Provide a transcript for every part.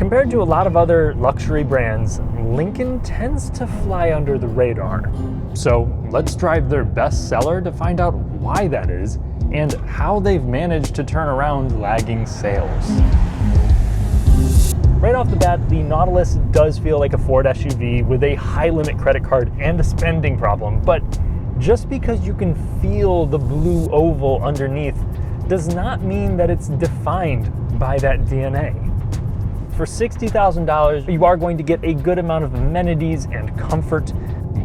Compared to a lot of other luxury brands, Lincoln tends to fly under the radar. So let's drive their best seller to find out why that is and how they've managed to turn around lagging sales. Right off the bat, the Nautilus does feel like a Ford SUV with a high-limit credit card and a spending problem, but just because you can feel the blue oval underneath does not mean that it's defined by that DNA. For $60,000, you are going to get a good amount of amenities and comfort,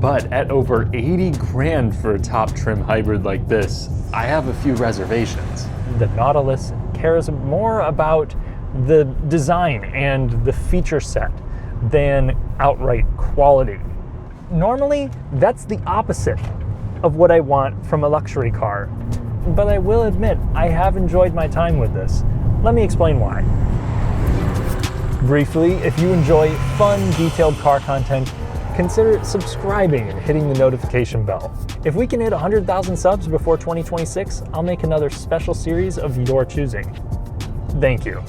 but at over 80 grand for a top trim hybrid like this, I have a few reservations. The Nautilus cares more about the design and the feature set than outright quality. Normally, that's the opposite of what I want from a luxury car, but I will admit I have enjoyed my time with this. Let me explain why. Briefly, if you enjoy fun, detailed car content, consider subscribing and hitting the notification bell. If we can hit 100,000 subs before 2026, I'll make another special series of your choosing. Thank you.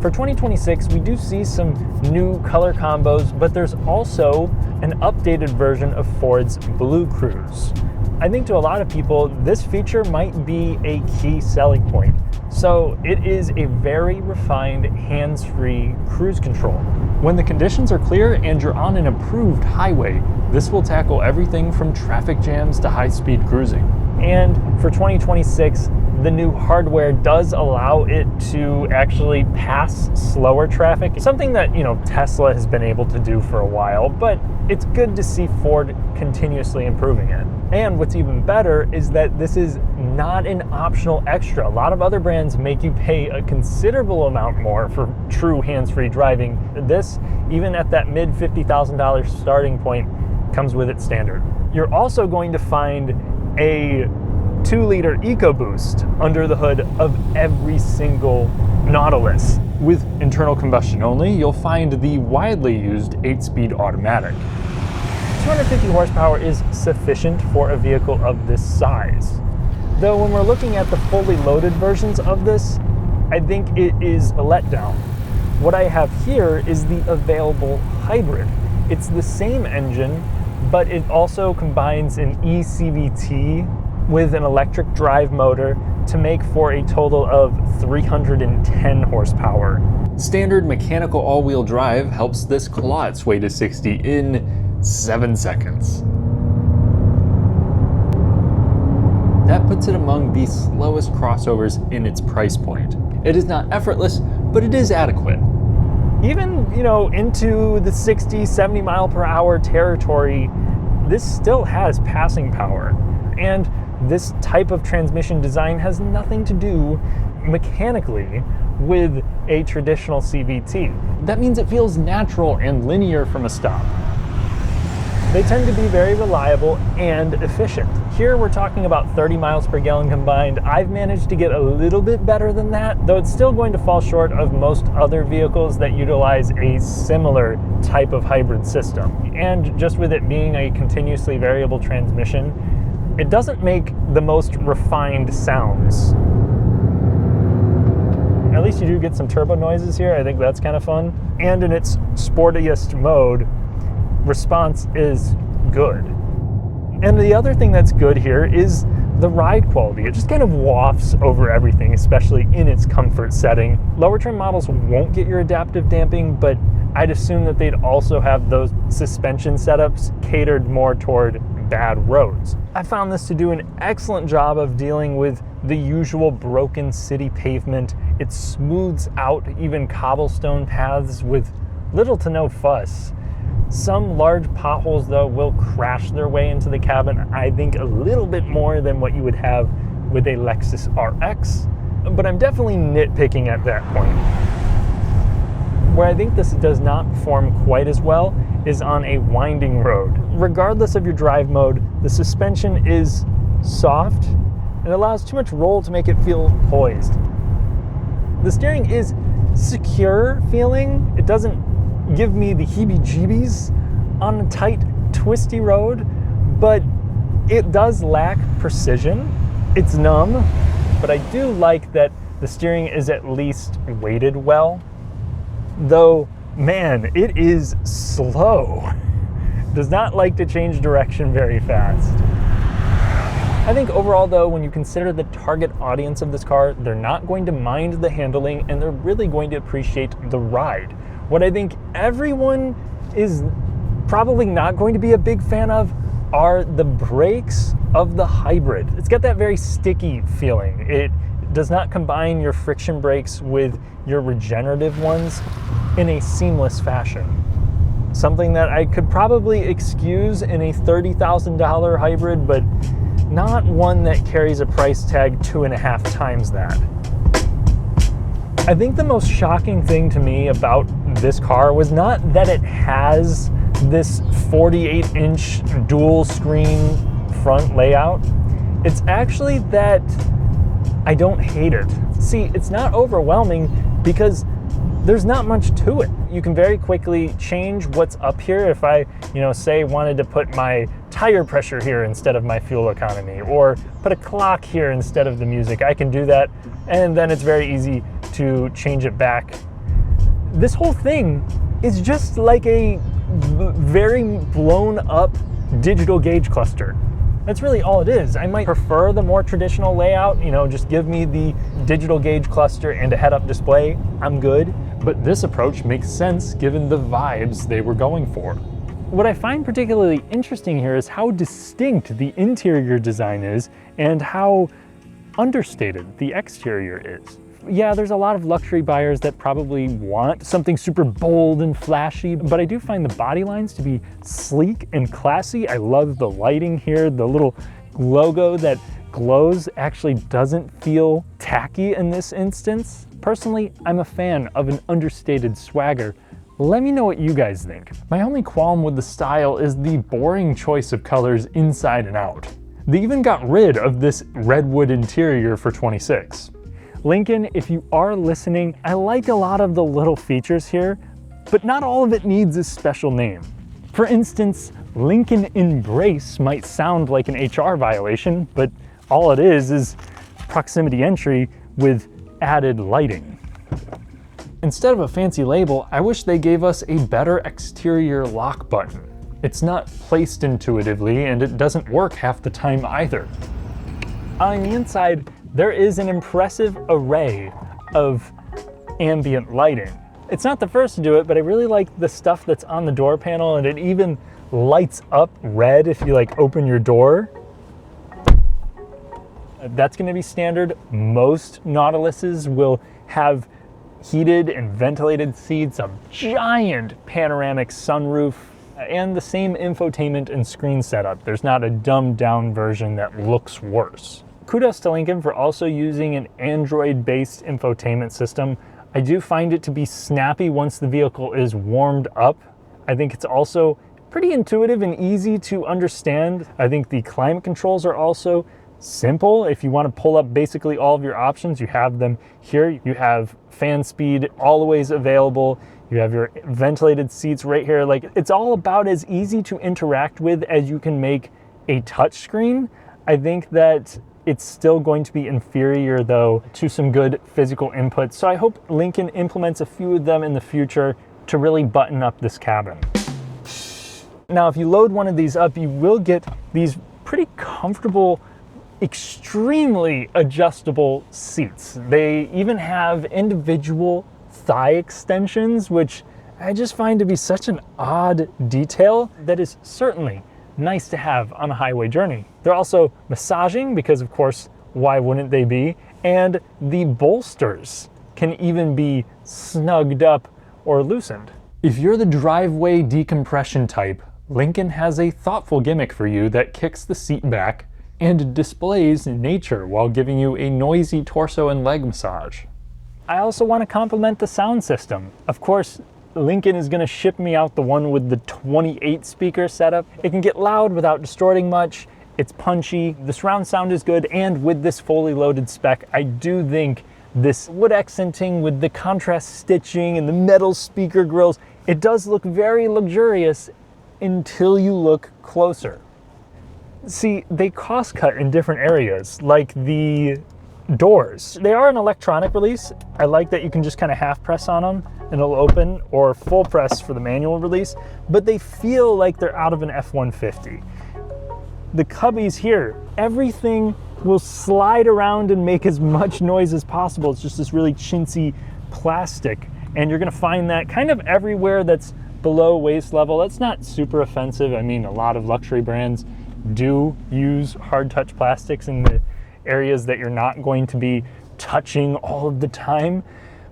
For 2026, we do see some new color combos, but there's also an updated version of Ford's BlueCruise. I think to a lot of people, this feature might be a key selling point. So it is a very refined hands-free cruise control. When the conditions are clear and you're on an approved highway, this will tackle everything from traffic jams to high-speed cruising. And for 2026, the new hardware does allow it to actually pass slower traffic, something that, Tesla has been able to do for a while, but it's good to see Ford continuously improving it. And what's even better is that this is not an optional extra. A lot of other brands make you pay a considerable amount more for true hands-free driving. This, even at that mid $50,000 starting point, comes with it standard. You're also going to find a 2-liter EcoBoost under the hood of every single Nautilus. With internal combustion only, you'll find the widely used 8-speed automatic. 250 horsepower is sufficient for a vehicle of this size. Though when we're looking at the fully loaded versions of this, I think it is a letdown. What I have here is the available hybrid. It's the same engine, but it also combines an eCVT with an electric drive motor to make for a total of 310 horsepower. Standard mechanical all-wheel drive helps this claw its way to 60 in 7 seconds. That puts it among the slowest crossovers in its price point. It is not effortless, but it is adequate. Even, into the 60, 70 mile per hour territory, this still has passing power. And this type of transmission design has nothing to do mechanically with a traditional CVT. That means it feels natural and linear from a stop. They tend to be very reliable and efficient. Here we're talking about 30 miles per gallon combined. I've managed to get a little bit better than that, though it's still going to fall short of most other vehicles that utilize a similar type of hybrid system. And just with it being a continuously variable transmission, it doesn't make the most refined sounds. At least you do get some turbo noises here. I think that's kind of fun. And in its sportiest mode, response is good. And the other thing that's good here is the ride quality. It just kind of wafts over everything, especially in its comfort setting. Lower trim models won't get your adaptive damping, but I'd assume that they'd also have those suspension setups catered more toward bad roads. I found this to do an excellent job of dealing with the usual broken city pavement. It smooths out even cobblestone paths with little to no fuss. Some large potholes, though, will crash their way into the cabin, I think a little bit more than what you would have with a Lexus RX, but I'm definitely nitpicking at that point. Where I think this does not perform quite as well is on a winding road. Regardless of your drive mode, the suspension is soft and allows too much roll to make it feel poised. The steering is secure feeling. It doesn't give me the heebie-jeebies on a tight, twisty road, but it does lack precision. It's numb, but I do like that the steering is at least weighted well. Though man, it is slow. Does not like to change direction very fast. I think overall though, when you consider the target audience of this car, they're not going to mind the handling and they're really going to appreciate the ride. What I think everyone is probably not going to be a big fan of are the brakes of the hybrid. It's got that very sticky feeling. It does not combine your friction brakes with your regenerative ones in a seamless fashion. Something that I could probably excuse in a $30,000 hybrid, but not one that carries a price tag 2.5 times that. I think the most shocking thing to me about this car was not that it has this 48-inch dual screen front layout. It's actually that I don't hate it. See, it's not overwhelming because there's not much to it. You can very quickly change what's up here. If I, say wanted to put my tire pressure here instead of my fuel economy, or put a clock here instead of the music, I can do that. And then it's very easy to change it back. This whole thing is just like a very blown up digital gauge cluster. That's really all it is. I might prefer the more traditional layout, just give me the digital gauge cluster and a head-up display, I'm good. But this approach makes sense given the vibes they were going for. What I find particularly interesting here is how distinct the interior design is and how understated the exterior is. Yeah, there's a lot of luxury buyers that probably want something super bold and flashy, but I do find the body lines to be sleek and classy. I love the lighting here. The little logo that glows actually doesn't feel tacky in this instance. Personally, I'm a fan of an understated swagger. Let me know what you guys think. My only qualm with the style is the boring choice of colors inside and out. They even got rid of this redwood interior for 26. Lincoln, if you are listening, I like a lot of the little features here, but not all of it needs a special name. For instance, Lincoln Embrace might sound like an HR violation, but all it is proximity entry with added lighting. Instead of a fancy label, I wish they gave us a better exterior lock button. It's not placed intuitively and it doesn't work half the time either. On the inside, there is an impressive array of ambient lighting. It's not the first to do it, but I really like the stuff that's on the door panel, and it even lights up red if you open your door. That's going to be standard. Most Nautiluses will have heated and ventilated seats, a giant panoramic sunroof, and the same infotainment and screen setup. There's not a dumbed down version that looks worse. Kudos to Lincoln for also using an Android-based infotainment system. I do find it to be snappy once the vehicle is warmed up. I think it's also pretty intuitive and easy to understand. I think the climate controls are also simple. If you want to pull up basically all of your options, you have them here. You have fan speed always available. You have your ventilated seats right here. It's all about as easy to interact with as you can make a touchscreen. I think that it's still going to be inferior though to some good physical input. So I hope Lincoln implements a few of them in the future to really button up this cabin. Now, if you load one of these up, you will get these pretty comfortable, extremely adjustable seats. They even have individual thigh extensions, which I just find to be such an odd detail that is certainly nice to have on a highway journey. They're also massaging because, of course, why wouldn't they be? And the bolsters can even be snugged up or loosened. If you're the driveway decompression type, Lincoln has a thoughtful gimmick for you that kicks the seat back and displays nature while giving you a noisy torso and leg massage. I also want to compliment the sound system. Of course, Lincoln is going to ship me out the one with the 28 speaker setup. It can get loud without distorting much. It's punchy. The surround sound is good, and with this fully loaded spec, I do think this wood accenting with the contrast stitching and the metal speaker grills, it does look very luxurious until you look closer. See, they cost cut in different areas, like the doors. They are an electronic release. I like that you can just kind of half press on them, and it'll open, or full press for the manual release, but they feel like they're out of an F-150. The cubbies here, everything will slide around and make as much noise as possible. It's just this really chintzy plastic, and you're gonna find that kind of everywhere that's below waist level. That's not super offensive. I mean, a lot of luxury brands do use hard touch plastics in the areas that you're not going to be touching all of the time,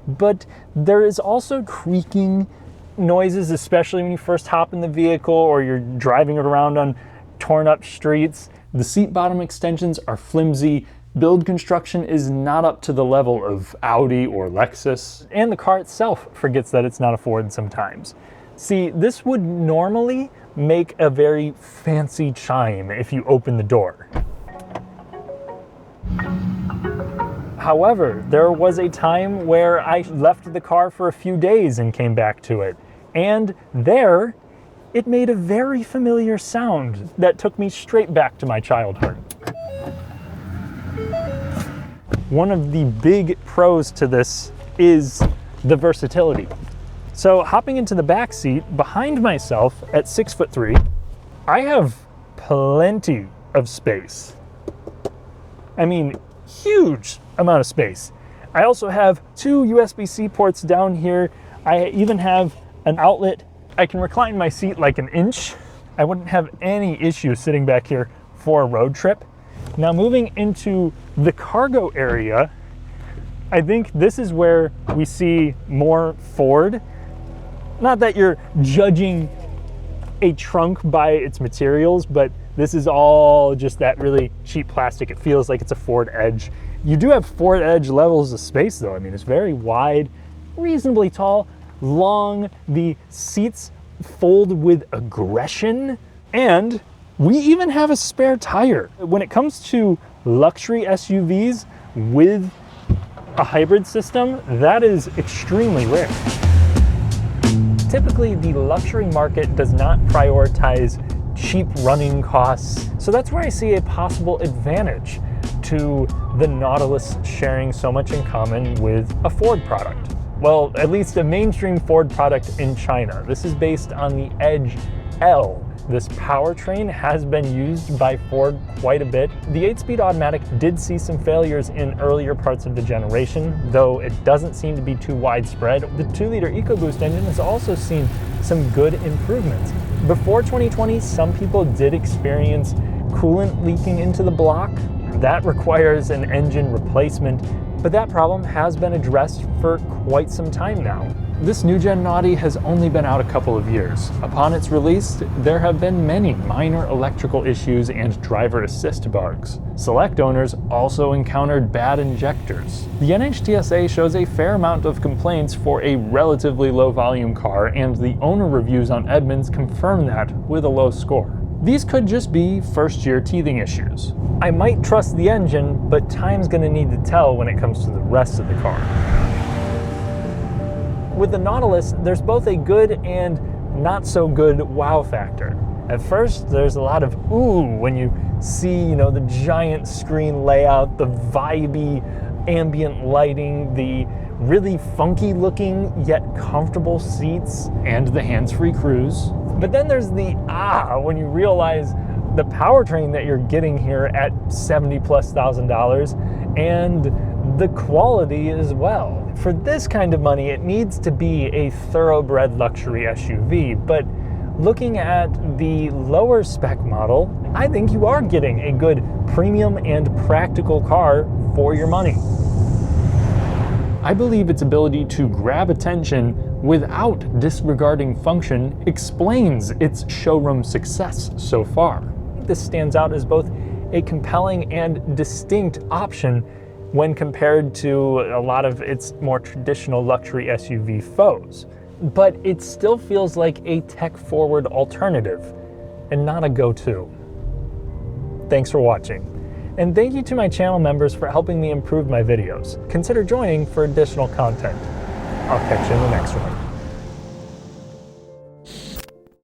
but there is also creaking noises, especially when you first hop in the vehicle or you're driving it around on torn up streets. The seat bottom extensions are flimsy. Build construction is not up to the level of Audi or Lexus, and the car itself forgets that it's not a Ford sometimes. See, this would normally make a very fancy chime if you open the door. However, there was a time where I left the car for a few days and came back to it, and there it made a very familiar sound that took me straight back to my childhood. One of the big pros to this is the versatility. So hopping into the back seat behind myself at 6'3", I have plenty of space. I mean, huge amount of space. I also have 2 USB-C ports down here. I even have an outlet. I can recline my seat like an inch. I wouldn't have any issue sitting back here for a road trip. Now moving into the cargo area, I think this is where we see more Ford. Not that you're judging a trunk by its materials, but this is all just that really cheap plastic. It feels like it's a Ford Edge. You do have Ford Edge levels of space though. I mean, it's very wide, reasonably tall, long. The seats fold with aggression, and we even have a spare tire. When it comes to luxury SUVs with a hybrid system, that is extremely rare. Typically, the luxury market does not prioritize cheap running costs, so that's where I see a possible advantage to the Nautilus sharing so much in common with a Ford product. Well, at least a mainstream Ford product in China. This is based on the Edge L. This powertrain has been used by Ford quite a bit. The 8-speed automatic did see some failures in earlier parts of the generation, though it doesn't seem to be too widespread. The 2-liter EcoBoost engine has also seen some good improvements. Before 2020, some people did experience coolant leaking into the block. That requires an engine replacement, but that problem has been addressed for quite some time now. This new-gen Audi has only been out a couple of years. Upon its release, there have been many minor electrical issues and driver assist bugs. Select owners also encountered bad injectors. The NHTSA shows a fair amount of complaints for a relatively low-volume car, and the owner reviews on Edmunds confirm that with a low score. These could just be first-year teething issues. I might trust the engine, but time's gonna need to tell when it comes to the rest of the car. With the Nautilus, there's both a good and not so good wow factor. At first, there's a lot of ooh when you see, the giant screen layout, the vibey ambient lighting, the really funky looking yet comfortable seats, and the hands-free cruise. But then there's the when you realize the powertrain that you're getting here at $70,000+ and the quality as well. For this kind of money, it needs to be a thoroughbred luxury SUV, but looking at the lower spec model, I think you are getting a good premium and practical car for your money. I believe its ability to grab attention without disregarding function explains its showroom success so far. This stands out as both a compelling and distinct option when compared to a lot of its more traditional luxury SUV foes. But it still feels like a tech-forward alternative and not a go-to. Thanks for watching. And thank you to my channel members for helping me improve my videos. Consider joining for additional content. I'll catch you in the next one.